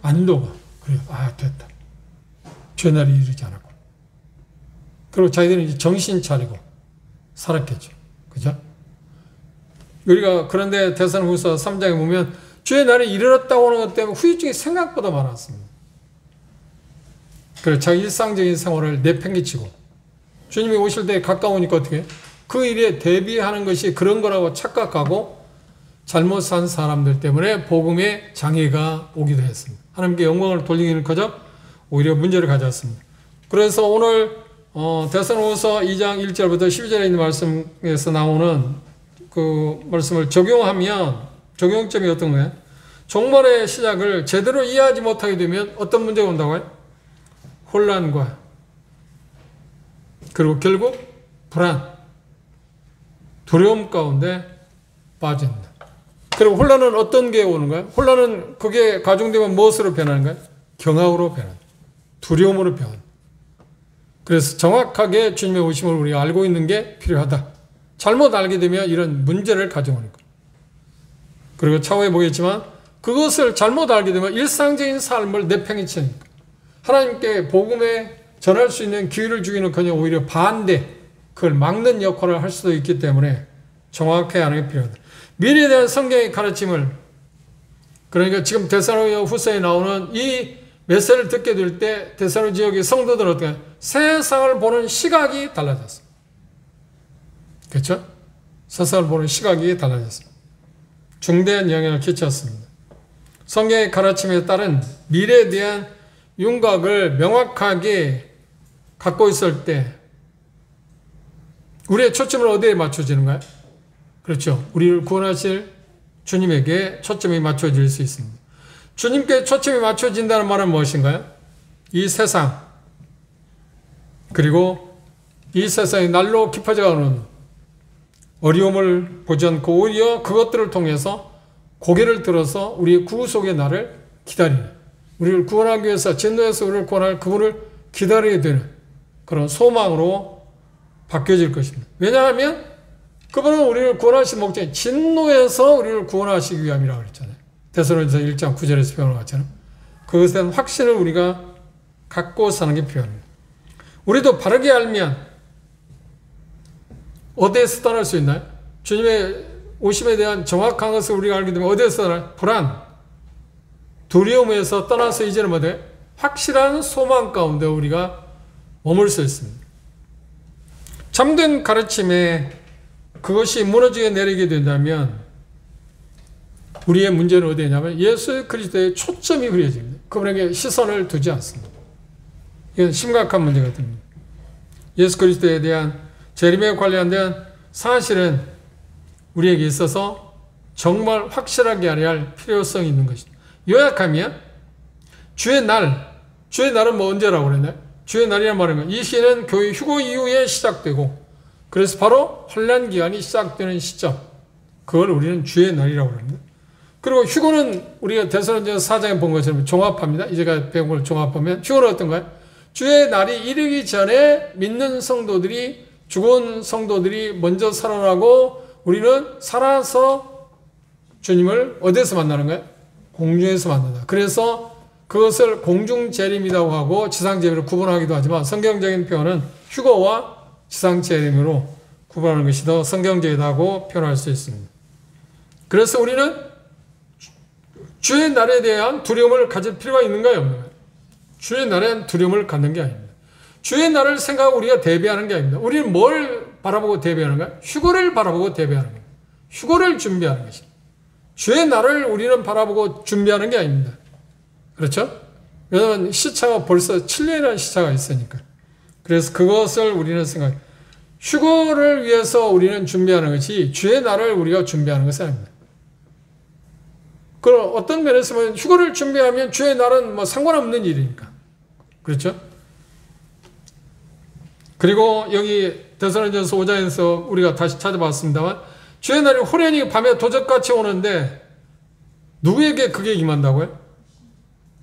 안도가. 그래요. 됐다. 주의 날이 이르지 않았고. 그리고 자기들은 이제 정신 차리고 살았겠죠. 그죠? 우리가 그런데 데살로니가후서 3장에 보면 주의 날이 이르렀다고 하는 것 때문에 후유증이 생각보다 많았습니다. 그래서 자기 일상적인 생활을 내팽개치고 주님이 오실 때 가까우니까 어떻게 해요? 그 일에 대비하는 것이 그런 거라고 착각하고 잘못 산 사람들 때문에 복음에 장애가 오기도 했습니다. 하나님께 영광을 돌리기는 커녕 오히려 문제를 가져왔습니다. 그래서 오늘 데살로니가후서 2장 1절부터 12절에 있는 말씀에서 나오는 그 말씀을 적용하면 적용점이 어떤 거예요? 종말의 시작을 제대로 이해하지 못하게 되면 어떤 문제가 온다고요? 혼란과 그리고 결국 불안, 두려움 가운데 빠진다. 그리고 혼란은 어떤 게 오는가요? 혼란은 그게 가중되면 무엇으로 변하는가요? 경악으로 변한다. 두려움으로 변한다. 그래서 정확하게 주님의 오심을 우리가 알고 있는 게 필요하다. 잘못 알게 되면 이런 문제를 가져오니까. 그리고 차후에 보겠지만 그것을 잘못 알게 되면 일상적인 삶을 내팽개치니까. 하나님께 복음에 전할 수 있는 기회를 주기는커녕 오히려 반대, 그걸 막는 역할을 할 수도 있기 때문에 정확하게 하는 게 필요하다. 미래에 대한 성경의 가르침을, 그러니까 지금 데살로니가 후서에 나오는 이 메시지를 듣게 될 때 데살로니가 지역의 성도들은 어떻게 세상을 보는 시각이 달라졌습니다. 그렇죠? 세상을 보는 시각이 달라졌습니다. 중대한 영향을 끼쳤습니다. 성경의 가르침에 따른 미래에 대한 윤곽을 명확하게 갖고 있을 때 우리의 초점을 어디에 맞춰지는가요? 그렇죠. 우리를 구원하실 주님에게 초점이 맞춰질 수 있습니다. 주님께 초점이 맞춰진다는 말은 무엇인가요? 이 세상, 그리고 이 세상이 날로 깊어져가는 어려움을 보지 않고 오히려 그것들을 통해서 고개를 들어서 우리의 구속의 날을 기다리는, 우리를 구원하기 위해서 진노에서 우리를 구원할 그분을 기다리게 되는 그런 소망으로 바뀌어질 것입니다. 왜냐하면 그분은 우리를 구원하신 목적이 진노에서 우리를 구원하시기 위함이라고 그랬잖아요. 데살로니가서 1장 9절에서 표현한 것처럼 그것에 대한 확신을 우리가 갖고 사는 게 필요합니다. 우리도 바르게 알면 어디에서 떠날 수 있나요? 주님의 오심에 대한 정확한 것을 우리가 알게 되면 어디에서 떠나요? 불안, 두려움에서 떠나서 이제는 뭐예요? 확실한 소망 가운데 우리가 머물 수 있습니다. 참된 가르침에 그것이 무너지게 내리게 된다면 우리의 문제는 어디냐면 예수 그리스도의 초점이 흐려집니다. 그분에게 시선을 두지 않습니다. 이건 심각한 문제가 됩니다. 예수 그리스도에 대한 재림에 관련된 사실은 우리에게 있어서 정말 확실하게 알아야 할 필요성이 있는 것입니다. 요약하면 주의 날은 뭐 언제라고 그랬나요? 주의 날이란 말은 이 시는 교회 휴거 이후에 시작되고 그래서 바로 혼란 기간이 시작되는 시점, 그걸 우리는 주의 날이라고 합니다. 그리고 휴거는 우리가 데살로니가 4장에 본 것처럼 종합합니다. 이제가 배운 걸 종합하면 휴거는 어떤가요? 주의 날이 이르기 전에 믿는 성도들이, 죽은 성도들이 먼저 살아나고 우리는 살아서 주님을 어디서 만나는가요? 공중에서 만난다. 그래서 그것을 공중재림이라고 하고 지상재림으로 구분하기도 하지만 성경적인 표현은 휴거와 지상재림으로 구분하는 것이 더 성경적이라고 표현할 수 있습니다. 그래서 우리는 주의 날에 대한 두려움을 가질 필요가 있는가요? 없는가요? 주의 날에 대한 두려움을 갖는 게 아닙니다. 주의 날을 생각하고 우리가 대비하는 게 아닙니다. 우리는 뭘 바라보고 대비하는가요? 휴거를 바라보고 대비하는 겁니다. 휴거를 준비하는 것입니다. 주의 날을 우리는 바라보고 준비하는 게 아닙니다. 그렇죠? 왜냐하면 시차가 벌써 7년이라는 시차가 있으니까. 그래서 그것을 우리는 생각해요. 휴거를 위해서 우리는 준비하는 것이 주의 날을 우리가 준비하는 것은 아닙니다. 그럼 어떤 면에서 보면 휴거를 준비하면 주의 날은 뭐 상관없는 일이니까. 그렇죠? 그리고 여기 데살로니가서 5장에서 우리가 다시 찾아봤습니다만 주의 날이 호련히 밤에 도적같이 오는데 누구에게 그게 임한다고요?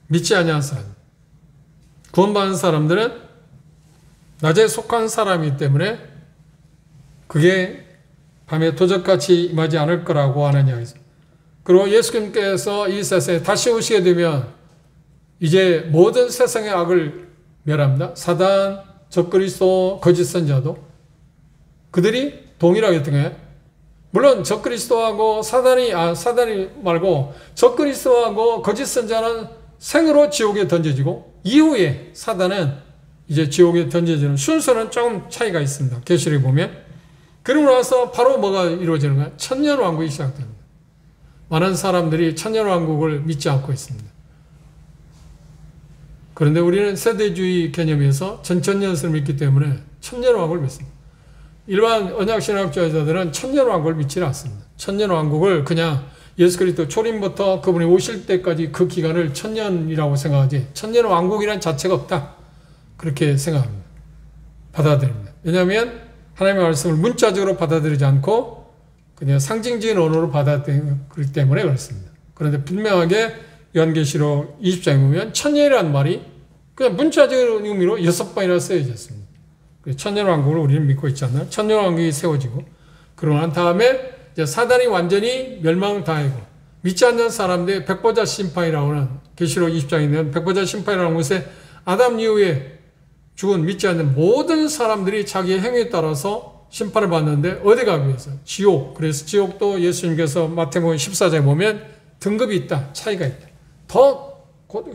믿지 아니한 사람. 구원받은 사람들은 낮에 속한 사람이기 때문에 그게 밤에 도적같이 임하지 않을 거라고 하는 이야기입니다. 그리고 예수님께서 이 세상에 다시 오시게 되면 이제 모든 세상의 악을 멸합니다. 사단, 적그리스도, 거짓 선자도 그들이 동일하게 어떤 거예요? 물론 적그리스도하고 사단이 말고 적그리스도하고 거짓 선자는 생으로 지옥에 던져지고 이후에 사단은 이제 지옥에 던져지는 순서는 조금 차이가 있습니다. 계시록에 보면. 그러고 나서 바로 뭐가 이루어지는 거야? 천년왕국이 시작됩니다. 많은 사람들이 천년왕국을 믿지 않고 있습니다. 그런데 우리는 세대주의 개념에서 전천년설을 믿기 때문에 천년왕국을 믿습니다. 일반 언약신학주의자들은 천년왕국을 믿지는 않습니다. 천년왕국을 그냥 예수 그리스도 초림부터 그분이 오실 때까지 그 기간을 천년이라고 생각하지 천년왕국이란 자체가 없다. 그렇게 생각합니다. 받아들입니다. 왜냐하면 하나님의 말씀을 문자적으로 받아들이지 않고 그냥 상징적인 언어로 받아들이기 때문에 그렇습니다. 그런데 분명하게 요한계시록 20장에 보면 천년이라는 말이 그냥 문자적인 의미로 6번이나 쓰여졌습니다. 천년왕국을 우리는 믿고 있지 않나요? 천년왕국이 세워지고 그러고 난 다음에 이제 사단이 완전히 멸망당하고 믿지 않는 사람들의 백보자 심판이라고 하는 계시록 20장에 있는 백보자 심판이라는 것에 아담 이후에 죽은 믿지 않는 모든 사람들이 자기의 행위에 따라서 심판을 받는데 어디 가기 위해서? 지옥. 그래서 지옥도 예수님께서 마태복음 14장에 보면 등급이 있다. 차이가 있다.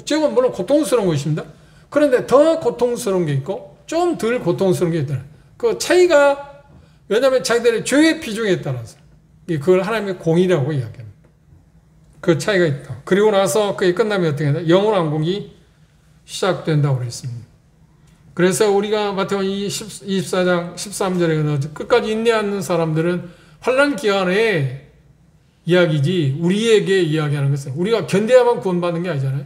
지옥은 물론 고통스러운 것입니다. 그런데 더 고통스러운 게 있고 좀 덜 고통스러운 게 있다. 그 차이가 왜냐하면 자기들의 죄의 비중에 따라서 그걸 하나님의 공의라고 이야기합니다. 그 차이가 있다. 그리고 나서 그게 끝나면 어떻게 되나? 영원왕국이 시작된다고 그랬습니다. 그래서 우리가 마태복음 24장 13절에 끝까지 인내하는 사람들은 환난 기간에 이야기지 우리에게 이야기하는 것은 우리가 견뎌야만 구원받는 게 아니잖아요.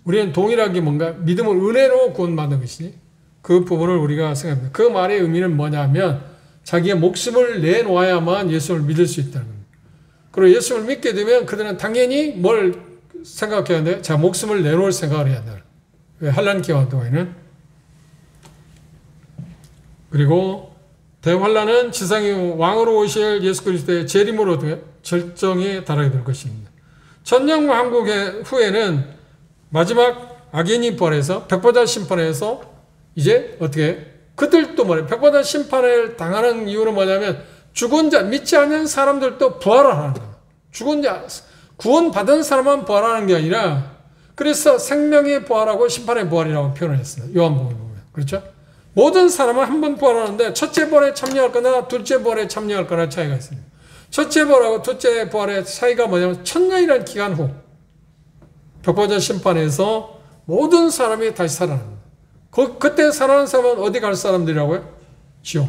우리는 동일하게 뭔가 믿음을 은혜로 구원받는 것이지 그 부분을 우리가 생각합니다. 그 말의 의미는 뭐냐면 자기의 목숨을 내놓아야만 예수를 믿을 수 있다는 겁니다. 그리고 예수를 믿게 되면 그들은 당연히 뭘 생각해야 하는데 자 목숨을 내놓을 생각을 해야 한다. 왜? 환난 기간 동안에는. 그리고 대환란은 지상의 왕으로 오실 예수 그리스도의 재림으로 절정에 달하게 될 것입니다. 천년왕국 후에는 마지막 악인이 부활해서 백보자 심판에서 이제 어떻게 그들도 뭐래 백보자 심판을 당하는 이유는 뭐냐면 죽은 자 믿지 않는 사람들도 부활을 하는 거예요. 죽은 자 구원받은 사람만 부활하는 게 아니라 그래서 생명의 부활하고 심판의 부활이라고 표현을 했어요. 요한복음에 보면. 그렇죠? 모든 사람은 한 번 부활하는데 첫째 부활에 참여할 거나 둘째 부활에 참여할 거나 차이가 있습니다. 첫째 부활하고 둘째 부활의 차이가 뭐냐면 천년이라는 기간 후 백보자 심판에서 모든 사람이 다시 살아납니다. 그때 살아난 사람은 어디 갈 사람들이라고요? 지옥.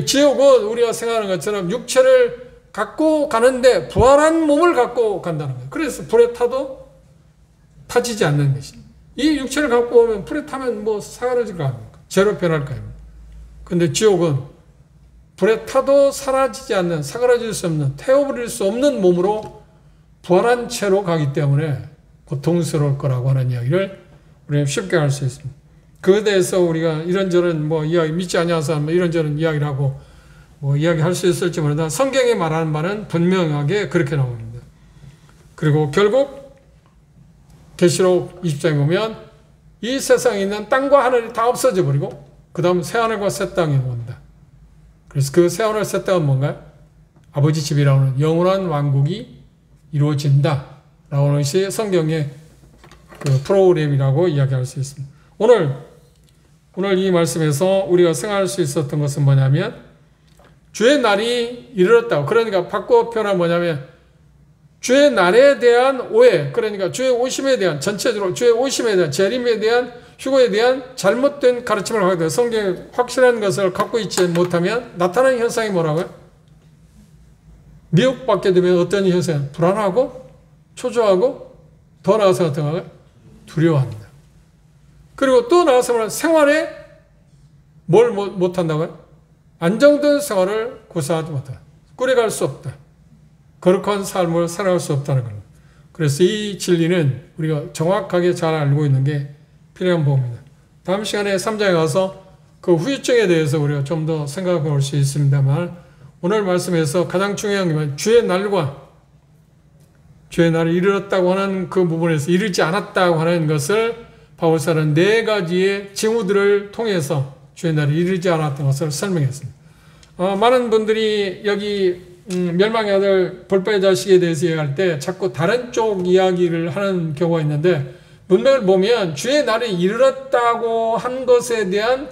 지옥은 우리가 생각하는 것처럼 육체를 갖고 가는데 부활한 몸을 갖고 간다는 거예요. 그래서 불에 타도 타지지 않는 것입니다. 이 육체를 갖고 오면 불에 타면 뭐 사라질 거 아닙니까? 죄로 변할 거 아닙니까? 근데 지옥은 불에 타도 사라지지 않는, 사그라질 수 없는, 태워버릴 수 없는 몸으로 부활한 채로 가기 때문에 고통스러울 거라고 하는 이야기를 우리는 쉽게 알 수 있습니다. 그에 대해서 우리가 이런저런 뭐 이야기, 믿지 아니하는 사람 이런저런 이야기를 하고 뭐 이야기할 수 있을지 모르다 성경이 말하는 바는 분명하게 그렇게 나옵니다. 그리고 결국 계시록 20장에 보면 이 세상에 있는 땅과 하늘이 다 없어져 버리고 그 다음 새하늘과 새 땅이 온다. 그래서 그 새하늘 새 땅은 뭔가요? 아버지 집이라고 하는 영원한 왕국이 이루어진다 라고 하는 것이 성경의 그 프로그램이라고 이야기할 수 있습니다. 오늘 이 말씀에서 우리가 생각할 수 있었던 것은 뭐냐면 주의 날이 이르렀다고. 그러니까 바꿔 표현하면 뭐냐면 주의 날에 대한 오해, 그러니까 주의 오심에 대한, 전체적으로 주의 오심에 대한, 재림에 대한, 휴거에 대한 잘못된 가르침을 하게 돼요. 성경에 확실한 것을 갖고 있지 못하면 나타나는 현상이 뭐라고요? 미혹받게 되면 어떤 현상? 불안하고, 초조하고, 더 나아서 어떤 거예요? 두려워합니다. 그리고 또 나아서 말하면 생활에 뭘 못한다고요? 안정된 생활을 구사하지 못한다. 꾸려갈 수 없다. 거룩한 삶을 살아갈 수 없다는 겁니다. 그래서 이 진리는 우리가 정확하게 잘 알고 있는 게 필요한 부분입니다. 다음 시간에 3장에 가서 그 후유증에 대해서 우리가 좀 더 생각해 볼 수 있습니다만 오늘 말씀에서 가장 중요한 건 주의 날과 주의 날이 이르렀다고 하는 그 부분에서 이르지 않았다고 하는 것을 바울사는 네 가지의 징후들을 통해서 주의 날이 이르지 않았던 것을 설명했습니다. 많은 분들이 여기 멸망의 아들 볼빠의 자식에 대해서 이야기할 때 자꾸 다른 쪽 이야기를 하는 경우가 있는데, 문맥을 보면 주의 날이 이르렀다고 한 것에 대한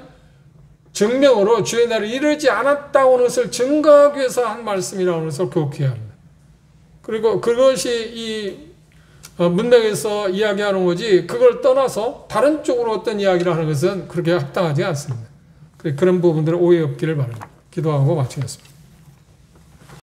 증명으로 주의 날이 이르지 않았다고 하는 것을 증거하기 위해서 한 말씀이라고 하는 것을 기억해야 합니다. 그리고 그것이 이 문맥에서 이야기하는 거지, 그걸 떠나서 다른 쪽으로 어떤 이야기를 하는 것은 그렇게 합당하지 않습니다. 그런 부분들은 오해 없기를 바랍니다. 기도하고 마치겠습니다.